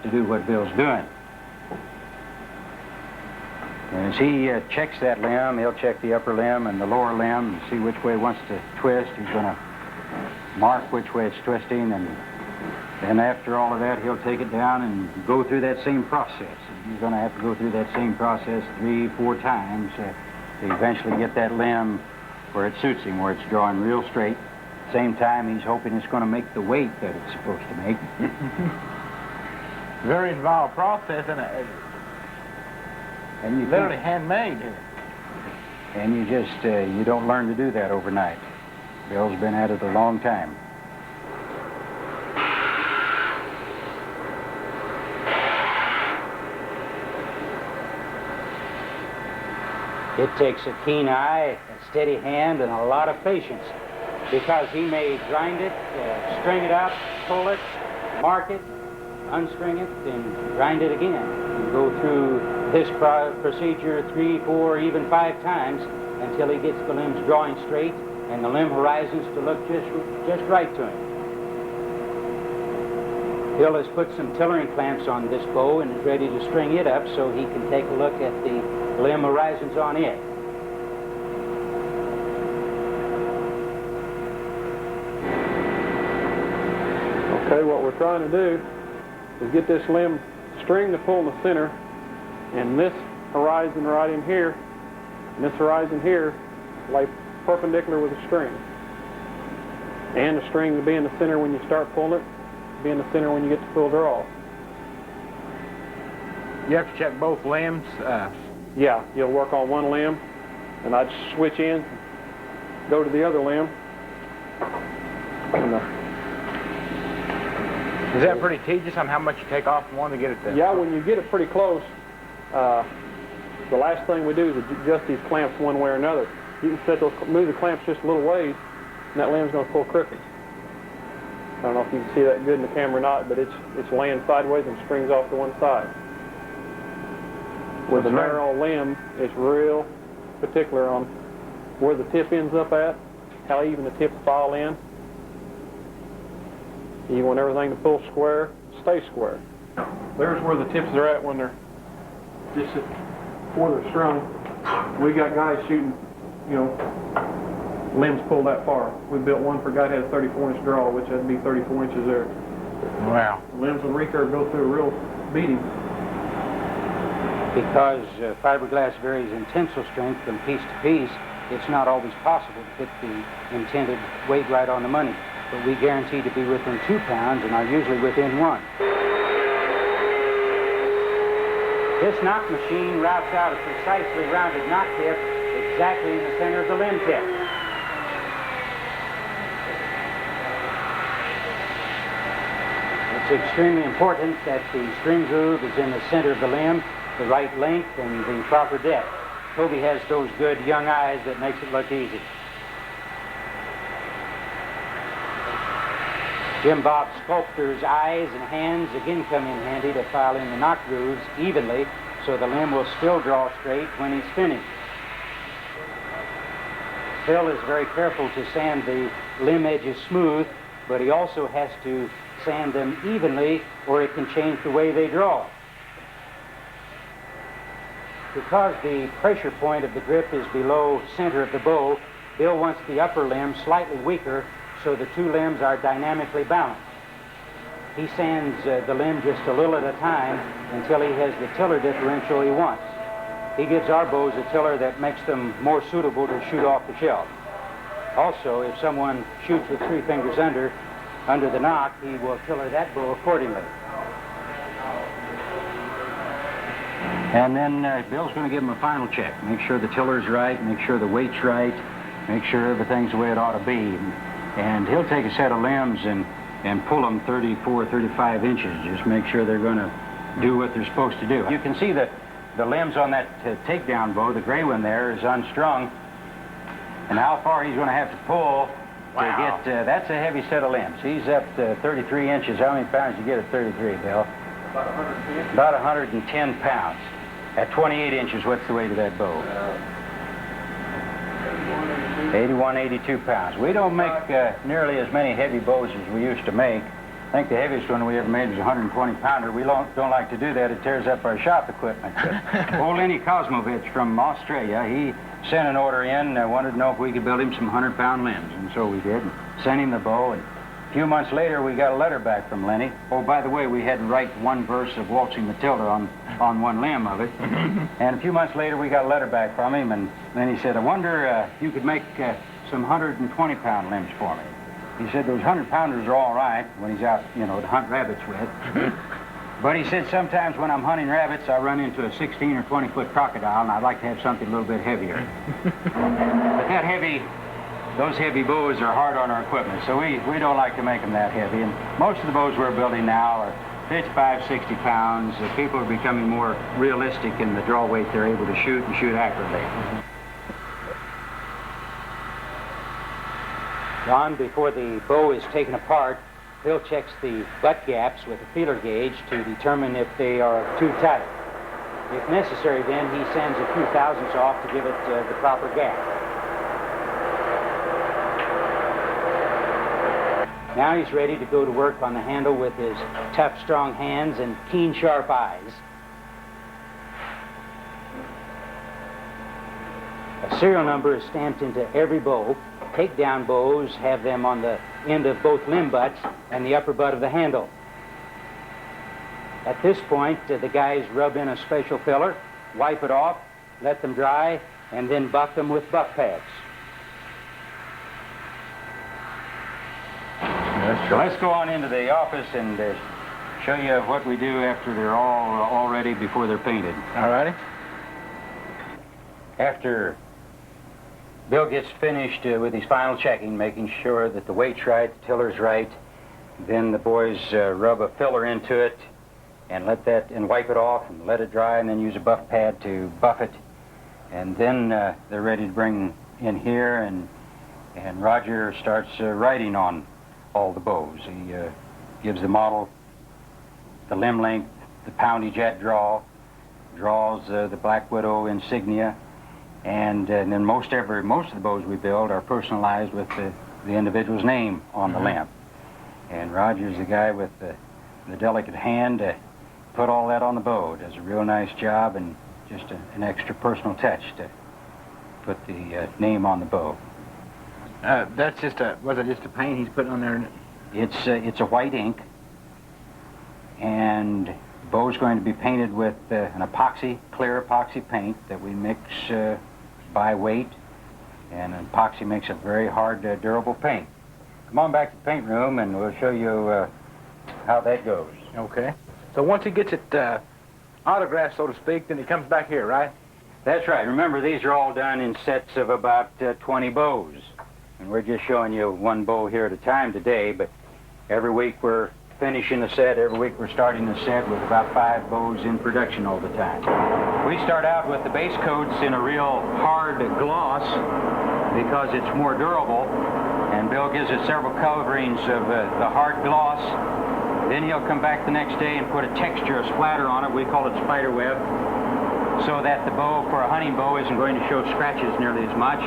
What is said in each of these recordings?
to do what Bill's doing. As he checks that limb, he'll check the upper limb and the lower limb and see which way he wants to twist. He's going to mark which way it's twisting, and then after all of that, he'll take it down and go through that same process. He's going to have to go through that same process 3-4 times to eventually get that limb where it suits him, where it's drawing real straight. At the same time, he's hoping it's going to make the weight that it's supposed to make. Very involved process, and you literally handmade here. And you just, you don't learn to do that overnight. Bill's been at it a long time. It takes a keen eye, a steady hand, and a lot of patience, because he may grind it, string it up, pull it, mark it, unstring it, then grind it again. And go through this procedure 3, 4, even 5 times until he gets the limbs drawing straight and the limb horizons to look just right to him. Bill has put some tillering clamps on this bow and is ready to string it up so he can take a look at the limb horizons on it. Okay, what we're trying to do is get this limb string to pull in the center, and this horizon right in here, and this horizon here lay perpendicular with the string. And the string to be in the center when you start pulling it, be in the center when you get to full draw. You have to check both limbs? Yeah, you'll work on one limb, and I'd switch in, go to the other limb. Is that pretty tedious on how much you take off from one to get it there? Yeah, when you get it pretty close, the last thing we do is adjust these clamps one way or another. You can move the clamps just a little ways, and that limb's going to pull crooked. I don't know if you can see that good in the camera or not, but it's laying sideways and springs off to one side. With a narrow limb, it's real particular on where the tip ends up at, how even the tips fall in. You want everything to pull square, stay square. There's where the tips are at when they're just before they're strung. We got guys shooting, you know, limbs pulled that far. We built one for a guy that had a 34-inch draw, which had to be 34 inches there. Wow. The limbs with recurve go through a real beating. Because fiberglass varies in tensile strength from piece to piece, it's not always possible to hit the intended weight right on the money. But we guarantee to be within 2 pounds and are usually within 1. This knock machine routs out a precisely rounded knock tip exactly in the center of the limb tip. It's extremely important that the string groove is in the center of the limb, the right length, and the proper depth. Toby has those good young eyes that makes it look easy. Jim Bob Sculptor's eyes and hands again come in handy to file in the knock grooves evenly so the limb will still draw straight when he's finished. Phil is very careful to sand the limb edges smooth, but he also has to sand them evenly or it can change the way they draw. Because the pressure point of the grip is below center of the bow, Bill wants the upper limb slightly weaker so the 2 limbs are dynamically balanced. He sands the limb just a little at a time until he has the tiller differential he wants. He gives our bows a tiller that makes them more suitable to shoot off the shelf. Also, if someone shoots with 3 fingers under the knock, he will tiller that bow accordingly. And then Bill's going to give him a final check. Make sure the tiller's right, make sure the weight's right, make sure everything's the way it ought to be. And he'll take a set of limbs and pull them 34, 35 inches. Just make sure they're going to do what they're supposed to do. You can see that the limbs on that takedown bow, the gray one there, is unstrung. And how far he's going to have to pull to get, that's a heavy set of limbs. He's up to 33 inches. How many pounds did you get at 33, Bill? About 110. About 110 pounds. At 28 inches, what's the weight of that bow? 81, 82 pounds. We don't make nearly as many heavy bows as we used to make. think the heaviest one we ever made was a 120-pounder. We don't like to do that. It tears up our shop equipment. But old Lenny Kosmovich from Australia, he sent an order in, wanted to know if we could build him some 100-pound limbs, and so we did, and sent him the bow. And a few months later, we got a letter back from Lenny. Oh, by the way, we had to write one verse of Waltzing Matilda on one limb of it. And a few months later, we got a letter back from him, and then he said, I wonder if you could make some 120-pound limbs for me. He said those 100-pounders are all right when he's out, you know, to hunt rabbits with. But he said sometimes when I'm hunting rabbits, I run into a 16 or 20-foot crocodile, and I'd like to have something a little bit heavier. But those heavy bows are hard on our equipment, so we don't like to make them that heavy. And most of the bows we're building now are 55, 60 pounds. People are becoming more realistic in the draw weight they're able to shoot and shoot accurately. John, before the bow is taken apart, Bill checks the butt gaps with a feeler gauge to determine if they are too tight. If necessary, then he sends a few thousandths off to give it the proper gap. Now he's ready to go to work on the handle with his tough, strong hands and keen, sharp eyes. A serial number is stamped into every bow. Takedown bows have them on the end of both limb butts and the upper butt of the handle. At this point, the guys rub in a special filler, wipe it off, let them dry, and then buff them with buff pads. So let's go on into the office and show you what we do after they're all ready before they're painted. All righty. After Bill gets finished with his final checking, making sure that the weight's right, the tiller's right, then the boys rub a filler into it and wipe it off and let it dry, and then use a buff pad to buff it. And then they're ready to bring in here, and Roger starts writing on all the bows. He gives the model, the limb length, the poundage at draw, draws the Black Widow insignia, and then most of the bows we build are personalized with the individual's name on the limb. And Roger's the guy with the delicate hand to put all that on the bow. Does a real nice job, and just an extra personal touch to put the name on the bow. That's just was it just a paint he's putting on there? It's a white ink, and the bow's going to be painted with an clear epoxy paint that we mix by weight, and epoxy makes a very hard, durable paint. Come on back to the paint room, and we'll show you how that goes. Okay. So once he gets it autographed, so to speak, then he comes back here, right? That's right. Remember, these are all done in sets of about 20 bows. And we're just showing you one bow here at a time today, but every week we're finishing a set. Every week we're starting a set with about 5 bows in production all the time. We start out with the base coats in a real hard gloss because it's more durable, and Bill gives it several coverings of the hard gloss. Then he'll come back the next day and put a texture, a splatter on it. We call it spider web, so that the bow, for a hunting bow, isn't going to show scratches nearly as much.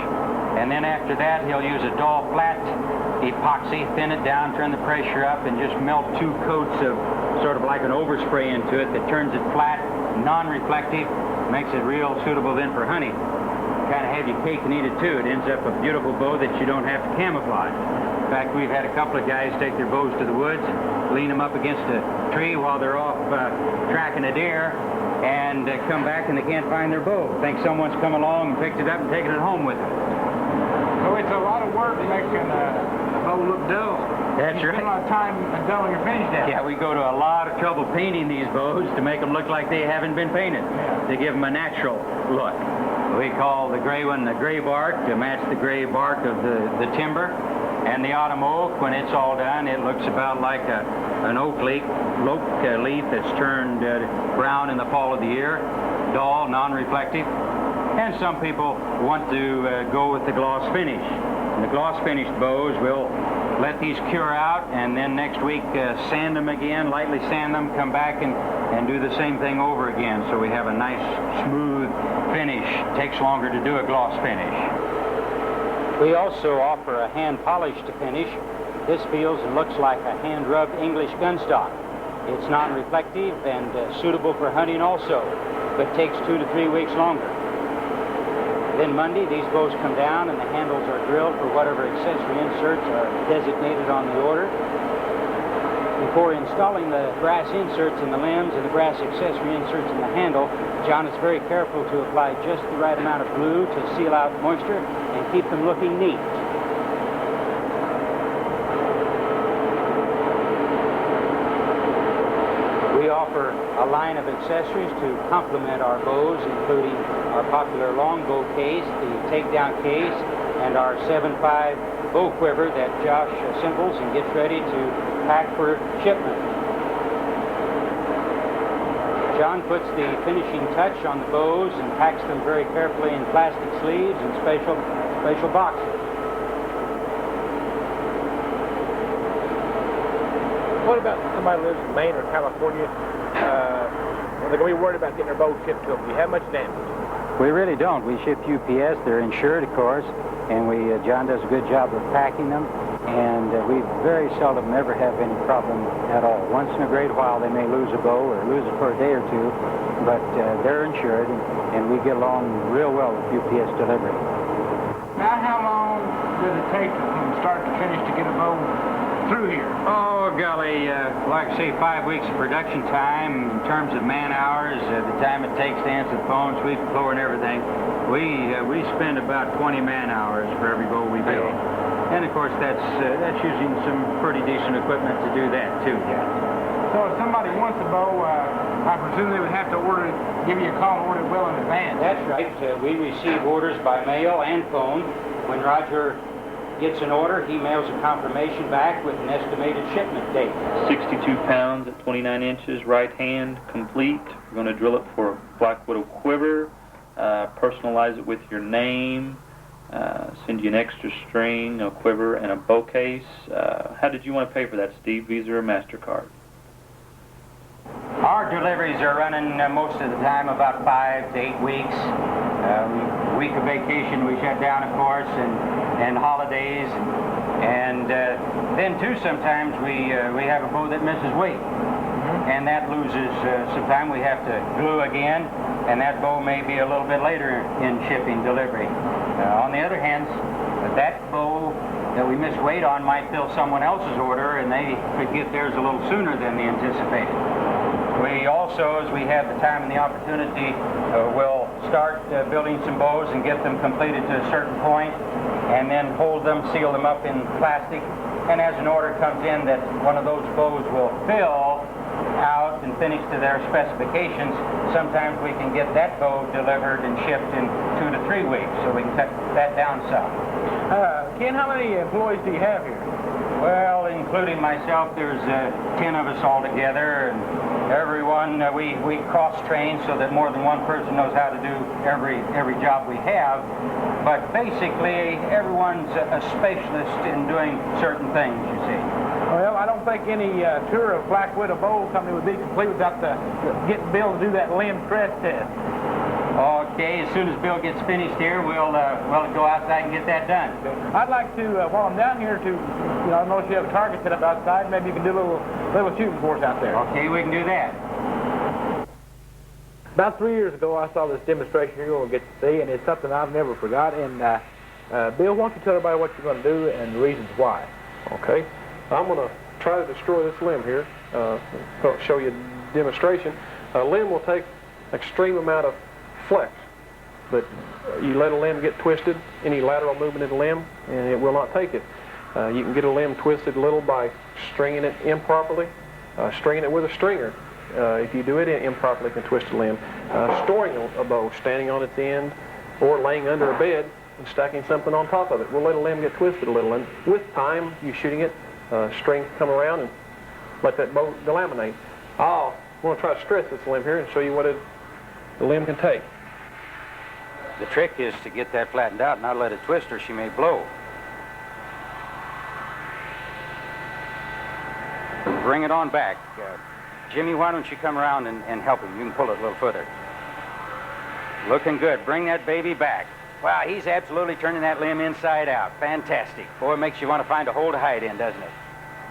And then after that, he'll use a dull, flat epoxy, thin it down, turn the pressure up, and just melt 2 coats of sort of like an overspray into it that turns it flat, non-reflective, makes it real suitable then for hunting. Kind of have your cake and eat it too. It ends up a beautiful bow that you don't have to camouflage. In fact, we've had a couple of guys take their bows to the woods and lean them up against a tree while they're off tracking a deer, and come back and they can't find their bow. Think someone's come along and picked it up and taken it home with them. So it's a lot of work making a bow look dull. That's you right. spend a lot of time until you're finished at it. Yeah, we go to a lot of trouble painting these bows to make them look like they haven't been painted, to give them a natural look. We call the gray one the gray bark to match the gray bark of the timber. And the autumn oak, when it's all done, it looks about like an oak leaf that's turned brown in the fall of the year, dull, non-reflective. And some people want to go with the gloss finish. And the gloss finished bows, we'll let these cure out, and then next week sand them again, lightly sand them, come back and do the same thing over again, so we have a nice, smooth finish. Takes longer to do a gloss finish. We also offer a hand polish to finish, this feels and looks like a hand-rubbed English gun stock. It's non-reflective and suitable for hunting also, but takes 2 to 3 weeks longer. Then Monday, these bows come down and the handles are drilled for whatever accessory inserts are designated on the order. Before installing the brass inserts in the limbs and the brass accessory inserts in the handle, John is very careful to apply just the right amount of glue to seal out moisture and keep them looking neat. We offer a line of accessories to complement our bows, including our popular longbow case, the takedown case, and our 7.5 bow quiver that Josh assembles and gets ready to pack for shipment. John puts the finishing touch on the bows and packs them very carefully in plastic sleeves and special boxes. What about somebody who lives in Maine or California? Are they going to be worried about getting their boat shipped to them? Do you have much damage? We really don't. We ship UPS. They're insured, of course, and John does a good job of packing them, and we very seldom ever have any problem at all. Once in a great while, they may lose a bow or lose it for a day or two, but they're insured, and we get along real well with UPS delivery. Now, how long does it take from start to finish to get a bow through here? Oh, golly, like I say, 5 weeks of production time in terms of man hours, the time it takes to answer the phone, sweep the floor, and everything. We spend about 20 man hours for every bow we build. And, of course, that's using some pretty decent equipment to do that, too. Yeah. So if somebody wants a bow, I presume they would have to give you a call and order it well in advance. That's right. We receive orders by mail and phone. When Roger gets an order, he mails a confirmation back with an estimated shipment date. 62 pounds at 29 inches, right hand, complete. We're going to drill it for a Black Widow quiver, personalize it with your name, send you an extra string, a quiver, and a bow case. How did you want to pay for that, Steve? Visa or MasterCard? Our deliveries are running most of the time about 5 to 8 weeks. Week of vacation we shut down, of course, and holidays, and then too sometimes we have a bow that misses weight, and that loses some time. We have to glue again, and that bow may be a little bit later in shipping delivery. On the other hand, that bow that we miss weight on might fill someone else's order, and they could get theirs a little sooner than they anticipated. We also, as we have the time and the opportunity, will start building some bows and get them completed to a certain point, and then hold them, seal them up in plastic. And as an order comes in that one of those bows will fill out and finish to their specifications, sometimes we can get that bow delivered and shipped in 2 to 3 weeks, so we can cut that down some. Ken, how many employees do you have here? Well, including myself, there's 10 of us all together, and everyone, we cross-train so that more than one person knows how to do every job we have. But basically, everyone's a specialist in doing certain things, you see. Well, I don't think any tour of Black Widow Bow Company would be complete without getting Bill to do that limb stress test. Okay, as soon as Bill gets finished here, we'll go outside and get that done. I'd like to, while I'm down here, I don't know if you have a target set up outside. Maybe you can do a little shooting for us out there. Okay, we can do that. About 3 years ago, I saw this demonstration you're going to get to see, and it's something I've never forgot. And Bill, why don't you tell everybody what you're going to do and the reasons why? Okay. I'm going to try to destroy this limb here. Show you a demonstration. A limb will take an extreme amount of flex, but you let a limb get twisted, any lateral movement in the limb, and it will not take it. You can get a limb twisted a little by stringing it improperly, stringing it with a stringer. If you do it improperly, it can twist a limb. Storing a bow, standing on its end, or laying under a bed and stacking something on top of it. We'll let a limb get twisted a little, and with time, you shooting it, string come around and let that bow delaminate. I want to try to stress this limb here and show you what the limb can take. The trick is to get that flattened out, not let it twist or she may blow. Bring it on back. Jimmy, why don't you come around and help him? You can pull it a little further. Looking good. Bring that baby back. Wow, he's absolutely turning that limb inside out. Fantastic. Boy, it makes you want to find a hole to hide in, doesn't it?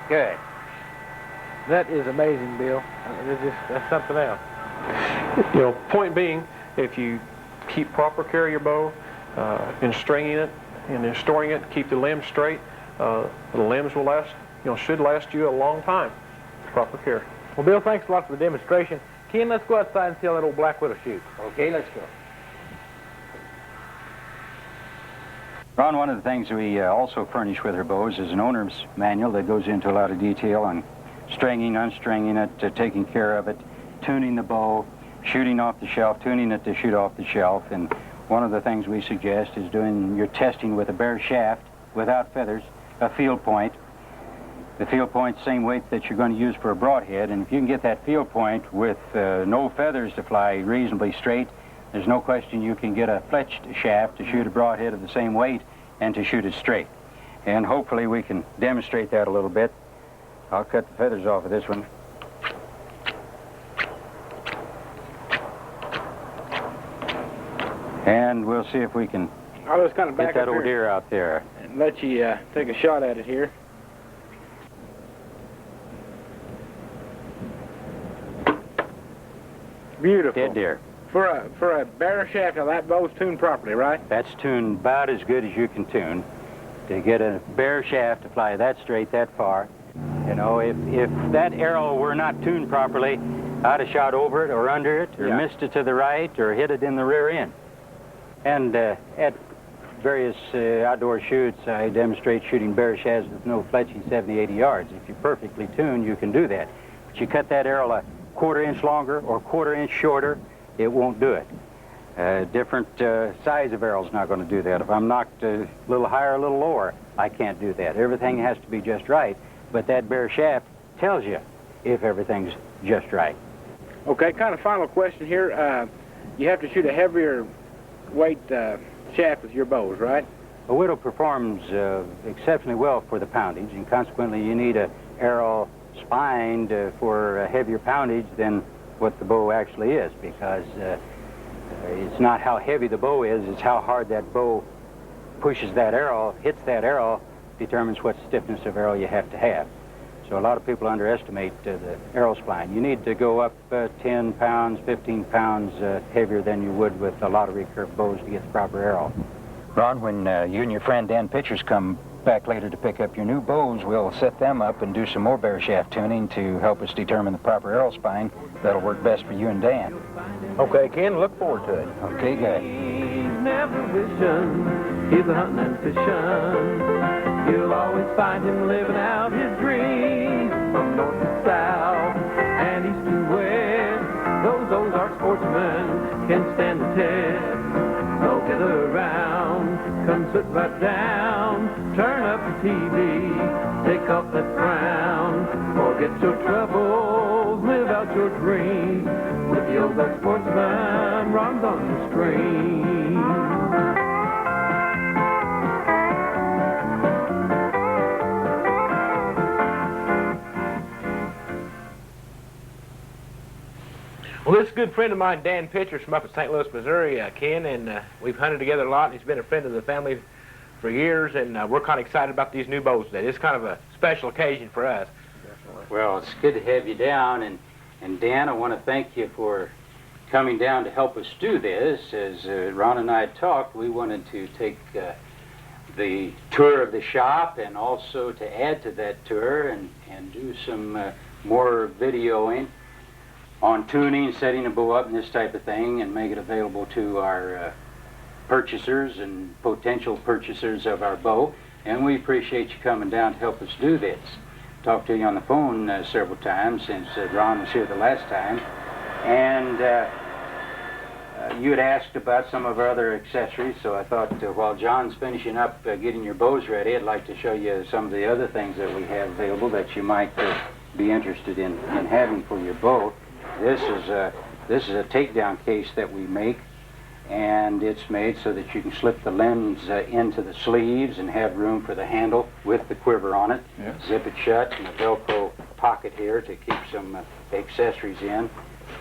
Good. That is amazing, Bill. That's something else. You know, point being, if you keep proper care of your bow, in stringing it and in storing it, keep the limbs straight, the limbs will last, you know, should last you a long time. Proper care. Well, Bill, thanks a lot for the demonstration. Ken, let's go outside and see how that old black widow shoots. Okay, let's go. Ron, one of the things we also furnish with our bows is an owner's manual that goes into a lot of detail on stringing, unstringing it, taking care of it, tuning the bow, shooting off the shelf, tuning it to shoot off the shelf. And one of the things we suggest is doing your testing with a bare shaft without feathers, a field point. The field point, same weight that you're going to use for a broadhead, and if you can get that field point with no feathers to fly reasonably straight, there's no question you can get a fletched shaft to shoot a broadhead of the same weight and to shoot it straight. And hopefully we can demonstrate that a little bit. I'll cut the feathers off of this one. And we'll see if we can I'll just kind of back get that up old here deer out there. and let you take a shot at it here. Beautiful. Dead deer. For a bare shaft, now that bow's tuned properly, right? That's tuned about as good as you can tune. To get a bare shaft to fly that straight, that far. You know, if that arrow were not tuned properly, I'd have shot over it or under it or missed it to the right or hit it in the rear end. And at various outdoor shoots, I demonstrate shooting bare shafts with no fletching 70, 80 yards. If you're perfectly tuned, you can do that. But you cut that arrow a quarter-inch longer or quarter-inch shorter, it won't do it. Different size of arrow's not going to do that. If I'm knocked a little higher, a little lower, I can't do that. Everything has to be just right, but that bare shaft tells you if everything's just right. Okay, kind of final question here. You have to shoot a heavier weight shaft with your bows, right? A widow performs exceptionally well for the poundage, and consequently you need an arrow spined for a heavier poundage than what the bow actually is, because it's not how heavy the bow is, it's how hard that bow pushes that arrow, hits that arrow, determines what stiffness of arrow you have to have. So a lot of people underestimate the arrow spine. You need to go up 10 pounds, 15 pounds heavier than you would with a lot of recurve bows to get the proper arrow. Ron, when you and your friend Dan Pitchers come back later to pick up your new bows, we'll set them up and do some more bare shaft tuning to help us determine the proper arrow spine that'll work best for you and Dan. Okay, Ken, look forward to it. Okay, good. Never wishing, he's a hunting and fishing. You'll always find him living out his dreams from north to south and east to west. Those Ozark sportsmen can stand the test. So gather around, come sit right down, turn up the TV, take off that frown, forget your troubles, live out your dreams. With the Ozark sportsman, runs on the screen. Well, this is a good friend of mine, Dan Pitchers, from up in St. Louis, Missouri, Ken, and we've hunted together a lot, and he's been a friend of the family for years, and we're kind of excited about these new bows today. It's kind of a special occasion for us. Well, it's good to have you down, and Dan, I want to thank you for coming down to help us do this. As Ron and I had talked, we wanted to take the tour of the shop and also to add to that tour and do some more videoing on tuning, setting a bow up and this type of thing, and make it available to our purchasers and potential purchasers of our bow. And we appreciate you coming down to help us do this. Talked to you on the phone several times since Ron was here the last time, and you had asked about some of our other accessories, so I thought while John's finishing up getting your bows ready, I'd like to show you some of the other things that we have available that you might be interested in having for your bow. This is a takedown case that we make, and it's made so that you can slip the limbs into the sleeves and have room for the handle with the quiver on it. Yes. Zip it shut, and a Velcro pocket here to keep some accessories in.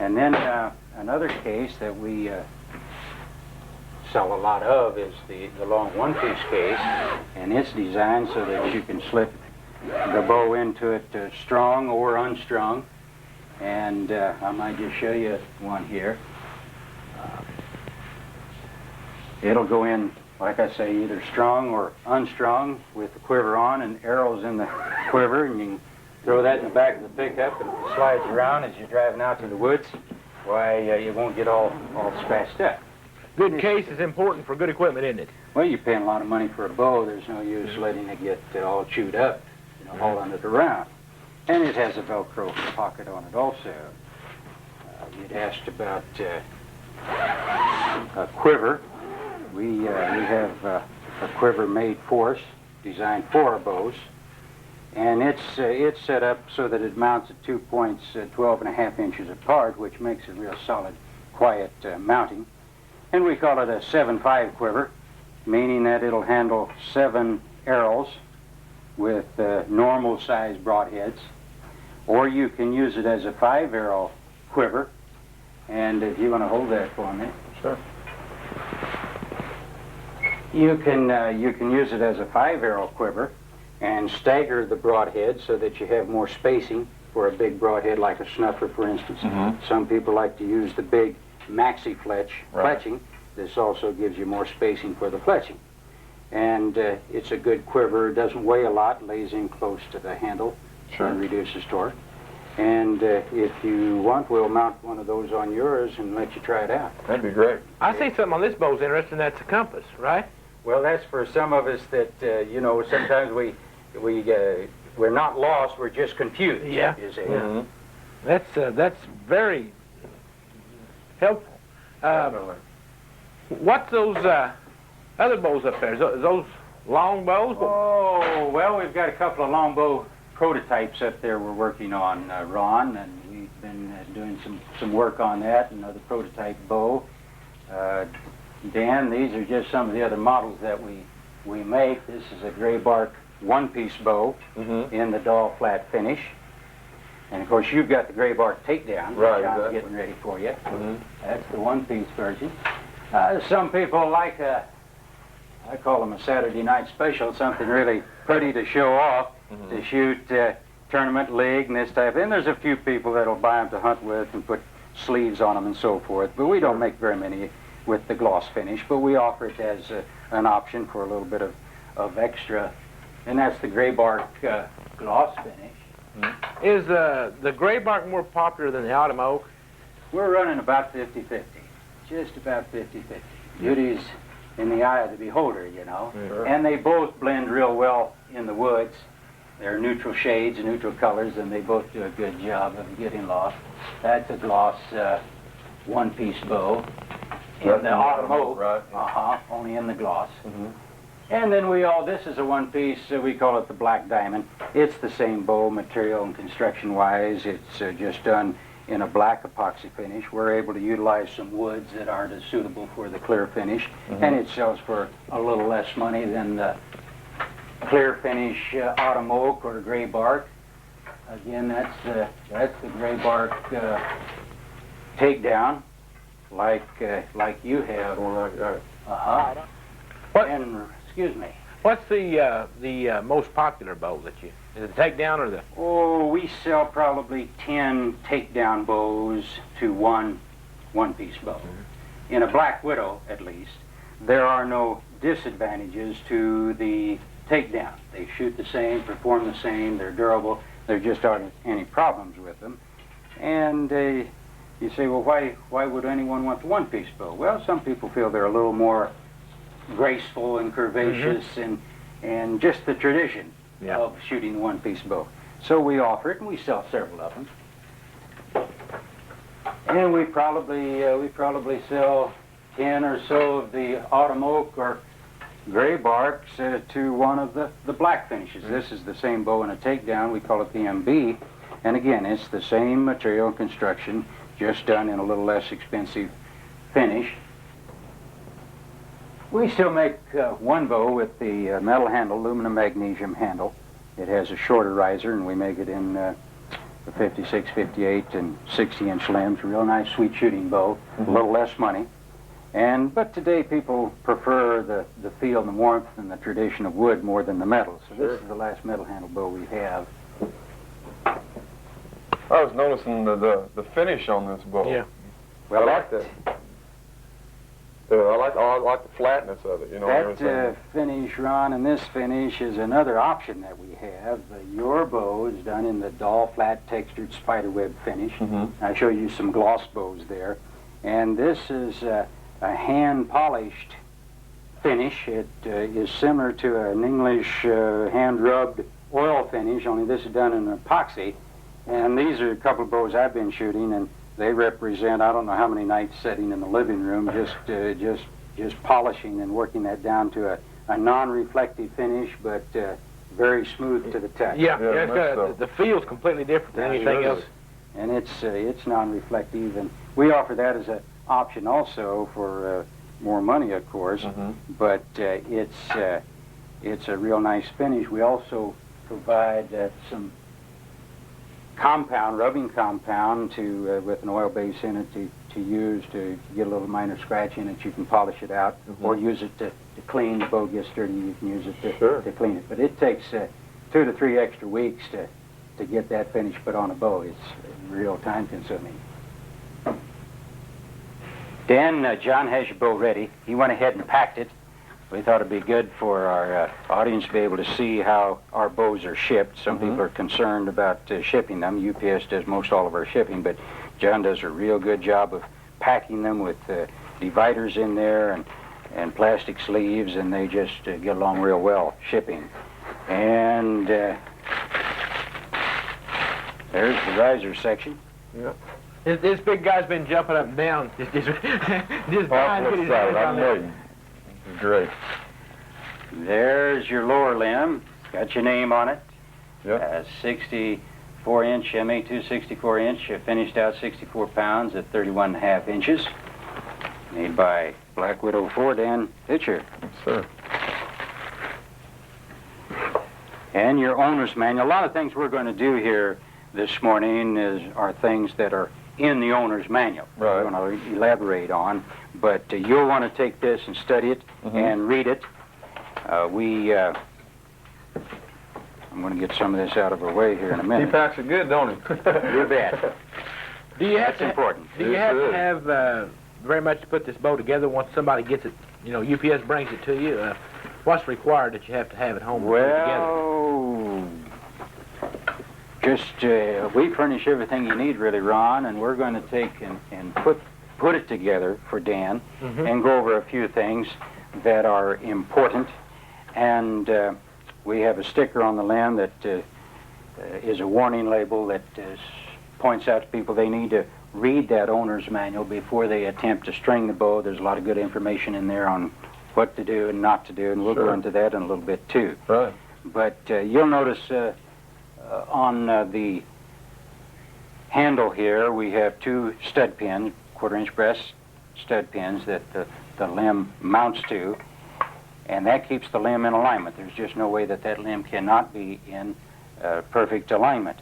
And then another case that we sell a lot of is the long one-piece case, and it's designed so that you can slip the bow into it strung or unstrung. And I might just show you one here. It'll go in, like I say, either strung or unstrung with the quiver on and arrows in the quiver, and you can throw that in the back of the pickup and it slides around as you're driving out to the woods. Why, you won't get all scratched up. Good case is important for good equipment, isn't it? Well, you're paying a lot of money for a bow. There's no use letting it get all chewed up, hauling it around. And it has a Velcro pocket on it also. You'd asked about a quiver. We have a quiver made for us, designed for our bows. And it's set up so that it mounts at 2 points 12.5 inches apart, which makes it real solid, quiet mounting. And we call it a 7.5 quiver, meaning that it'll handle 7 arrows with normal size broadheads. Or you can use it as a 5-arrow quiver. And if you want to hold that for me. Sure. You can use it as a 5-arrow quiver and stagger the broadhead so that you have more spacing for a big broadhead like a snuffer, for instance. Some people like to use the big maxi fletching. This also gives you more spacing for the fletching. And it's a good quiver. It doesn't weigh a lot, lays in close to the handle and reduces torque. And if you want, we'll mount one of those on yours and let you try it out. That'd be great. I see something on this bow's interesting. That's a compass, right? Well, that's for some of us that, sometimes we're not lost, we're just confused. Yeah. You see. That's very helpful. What's those other bows up there? Is those long bows? Oh, well, we've got a couple of long bow prototypes up there we're working on, Ron, and we've been doing some work on that, another prototype bow. Dan, these are just some of the other models that we make. This is a gray bark one-piece bow in the dull flat finish. And of course you've got the gray bark takedown, right, which I'm getting ready for you. That's the one-piece version. Some people like I call them a Saturday night special, something really pretty to show off, to shoot tournament, league, and this type. And there's a few people that'll buy them to hunt with and put sleeves on them and so forth. But we don't make very many with the gloss finish, but we offer it as an option for a little bit of extra. And that's the gray bark gloss finish. Is the gray bark more popular than the autumn oak? We're running about 50-50, just about 50-50. Beauty's in the eye of the beholder, And they both blend real well in the woods. They're neutral shades, neutral colors, and they both do a good job of getting lost. That's a gloss one-piece bow. In the autumn oak, right? Only in the gloss. And then this is a one-piece, we call it the black diamond. It's the same bow material and construction-wise. It's just done in a black epoxy finish. We're able to utilize some woods that aren't as suitable for the clear finish, and it sells for a little less money than the clear finish autumn oak or gray bark. Again, that's the gray bark takedown, like you have. Excuse me. What's the most popular bow that you? Is it the takedown or the? Oh, we sell probably 10 takedown bows to one-piece bow. In a Black Widow, at least, there are no disadvantages to the takedown. They shoot the same, perform the same, they're durable. There just aren't any problems with them. And you say, well, why would anyone want the one-piece bow? Well, some people feel they're a little more graceful and curvaceous and just the tradition of shooting the one-piece bow. So we offer it, and we sell several of them. And we probably sell 10 or so of the autumn oak or gray barks to one of the black finishes. This is the same bow in a takedown. We call it the MB. And again, it's the same material and construction, just done in a little less expensive finish. We still make one bow with the metal handle, aluminum magnesium handle. It has a shorter riser, and we make it in the 56, 58, and 60-inch limbs. Real nice, sweet shooting bow, a little less money. But today people prefer the feel and the warmth and the tradition of wood more than the metal. So this is the last metal handle bow we have. I was noticing the finish on this bow. Yeah. Well, I like that. I like the flatness of it, you know. That finish, Ron, and this finish is another option that we have. Your bow is done in the dull, flat, textured spiderweb finish. I show you some gloss bows there. And this is a hand-polished finish. It is similar to an English hand-rubbed oil finish, only this is done in epoxy. And these are a couple of bows I've been shooting, and they represent, I don't know how many nights sitting in the living room, just polishing and working that down to a non-reflective finish, but very smooth to the touch. Yeah, it's got the feel's completely different than anything else. And it's non-reflective, and we offer that as an option also for more money, of course. But it's a real nice finish. We also provide some rubbing compound with an oil base in it to use to get a little minor scratch in it. You can polish it out or use it to clean. The bow gets dirty, you can use it to clean it. But it takes 2 to 3 extra weeks to get that finish put on a bow. It's real time consuming. Dan, John has your bow ready. He went ahead and packed it. We thought it'd be good for our audience to be able to see how our bows are shipped. Some people are concerned about shipping them. UPS does most all of our shipping, but John does a real good job of packing them with dividers in there and plastic sleeves, and they just get along real well shipping. And there's the riser section. Yeah. This big guy's been jumping up and down, just trying to get his hands on there. Great. There's your lower limb. Got your name on it. Yep. 64-inch MA2 64-inch, finished out 64 pounds at 31.5 inches. Made by Black Widow 4, Dan Pitcher. Yes, sir. And your owner's manual. A lot of things we're going to do here this morning are things that are in the owner's manual. Right. We're going to elaborate on. But you'll want to take this and study it and read it. I'm going to get some of this out of our way here in a minute. He packs it good, don't he? You bet. That's important. Do you have to have very much to put this bow together once somebody gets it, you know, UPS brings it to you? What's required that you have to have at home to put it together? Just we furnish everything you need, really, Ron, and we're going to take and put it together for Dan and go over a few things that are important. And we have a sticker on the limb that is a warning label that points out to people they need to read that owner's manual before they attempt to string the bow. There's a lot of good information in there on what to do and not to do, and we'll go into that in a little bit too. Right. But you'll notice on the handle here we have 2 stud pins, 1/4-inch brass stud pins that the limb mounts to, and that keeps the limb in alignment. There's just no way that limb cannot be in perfect alignment.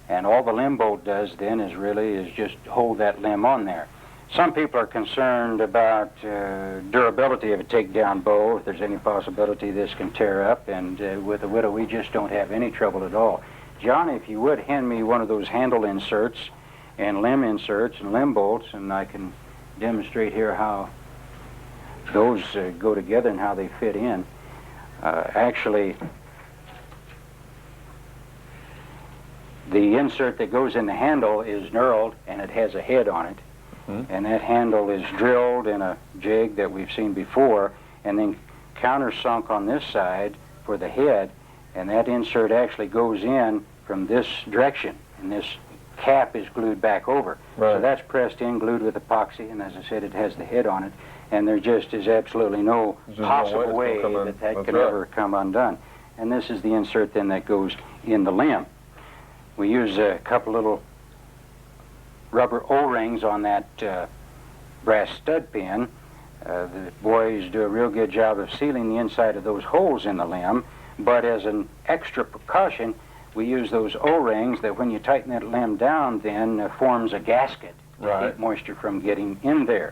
And all the limb bolt does then is just hold that limb on there. Some people are concerned about durability of a takedown bow. If there's any possibility this can tear up, and with the Widow we just don't have any trouble at all. John, if you would hand me one of those handle inserts and limb inserts and limb bolts, and I can demonstrate here how those go together and how they fit in. Actually, the insert that goes in the handle is knurled and it has a head on it. And that handle is drilled in a jig that we've seen before and then countersunk on this side for the head, and that insert actually goes in from this direction, and this cap is glued back over. Right. So that's pressed in, glued with epoxy, and as I said, it has the head on it, and there just is absolutely no possible way that can ever come undone. And this is the insert then that goes in the limb. We use a couple little rubber O-rings on that brass stud pin. The boys do a real good job of sealing the inside of those holes in the limb, but as an extra precaution, we use those O-rings that when you tighten that limb down then forms a gasket to keep moisture from getting in there.